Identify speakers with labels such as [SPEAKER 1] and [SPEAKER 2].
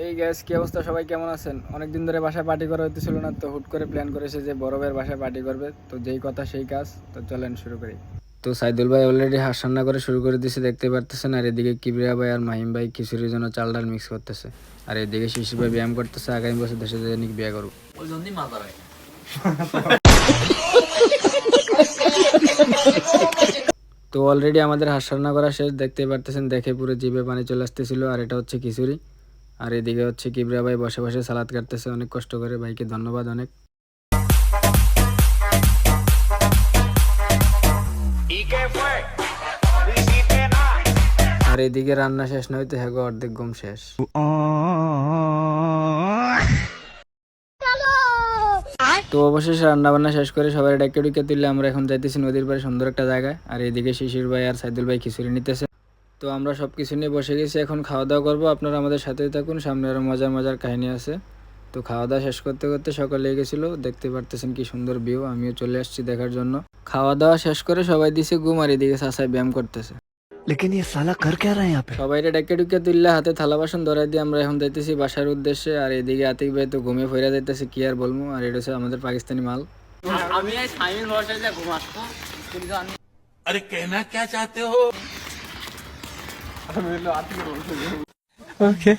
[SPEAKER 1] এই গ্যাস কি অবস্থা, সবাই কেমন আছেন? অনেকদিন ধরে বাসায় পার্টি করা হতেছিল না, তো হুট করে প্ল্যান করেছে যে বড় ভাইয়ের বাসায় পার্টি করবে। তো যেই কথা সেই কাজ, তো চলেন শুরু করি। তো সাইদুল ভাই অলরেডি হাঁস রান্না করে শুরু করে দিয়েছে, দেখতে পারতেছেন। আর এদিকে কিবরিয়া ভাই আর মাহিম ভাই খিচুড়ির জন্য চাল ডাল মিক্স করতেছে। আর এদিকে শিশির ভাই ব্যায়াম করতেছে, আগামী বছর দেশে যেয়ে নাকি বিয়ে করবো। তো অলরেডি আমাদের হাঁস রান্না করা শেষ, দেখতে পারতেছেন। দেখে পুরো জিভে পানি চলে আসতেছিল। আর এটা হচ্ছে খিচুড়ি। আর এদিকে হচ্ছে কিবরিয়া ভাই বসে বসে সালাদ কাটতেছে অনেক কষ্ট করে। ভাইকে ধন্যবাদ অনেক। আর এদিকে রান্না শেষ না হইতে হ্যাগো অর্ধেক ঘুম শেষ। তো অবশেষে রান্না বান্না শেষ করে সবাই ডাকে ডুকে তুললে আমরা এখন যাইতেছি নদীর পাড়ে সুন্দর একটা জায়গায়। আর এদিকে শিশির ভাই আর সাইদুল ভাই খিচুড়ি নিতেছে। তো আমরা সবকিছু নিয়ে বসে গেছি, এখন খাওয়া দাওয়া করবো। আপনারা আমাদের সাথেই থাকুন, সামনে আরো মজার মজার কাহিনী আছে। তো খাওয়া দাওয়া শেষ করতে করতে সকাল লেগে গেছিল, দেখতে পারতেছেন কি সুন্দর ভিউ। আমিও চলে আসছি দেখার জন্য। খাওয়া দাওয়া শেষ করে সবাই দিছে ঘুম, আর এদিকে সাসাই ব্যায়াম করতেছে।
[SPEAKER 2] लेकिन ये साला कर क्या रहा है यहाँ पे।
[SPEAKER 1] সবাইরে ডাকে ডুকে তুললে হাতে থালা বাসন ধরাই দিয়ে আমরা এখন যাইতেছি বাসার উদ্দেশ্যে। আর এদিকে আতিক ভাই তো ঘুমিয়ে ফিরে যাইতেছে, কি আর বলবো। আর এটা হচ্ছে আমাদের পাকিস্তানি মাল।
[SPEAKER 3] আমি এই সাইমিন বসে যে ঘুমাচ্ছি কিন্তু আমি
[SPEAKER 2] अरे कहना क्या चाहते हो।
[SPEAKER 1] ওকে।